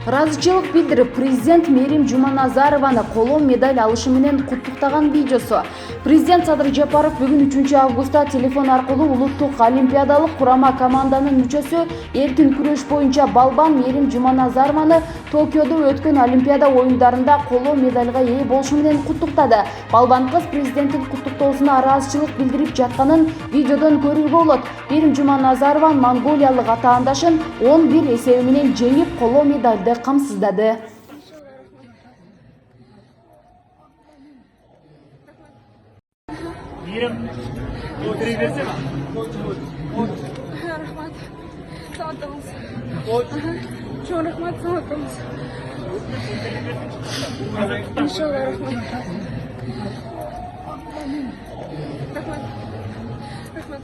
ыраазычылык билдирип, президент Мээрим Жуманазарованы колон медаль алышы менен куттуктаган видеосу. Президент Садыр Жапаров бүгүн 3 августта телефон аркылуу улуттук олимпиадалык курама команданын мүчөсү эркин күрөш боюнча балбан Мээрим Жуманазарованы Токиодо өткөн олимпиада оюндарында коло медальга ээ болушу менен куттуктады. Балбан кыз президенттин куттуктоосуна ыраазычылык билдирип жатканын видеодон көрүүгө болот. Мээрим Жуманазарова монголиялык атаандашын 11 эсеби менен жеңип коло медальды камсыздады. Мээрим, отыра берсең. Рахмат. Саатыңыз. Чоң рахмат, саатыңыз. Иншалла, рахмат. Рахмат. Рахмат.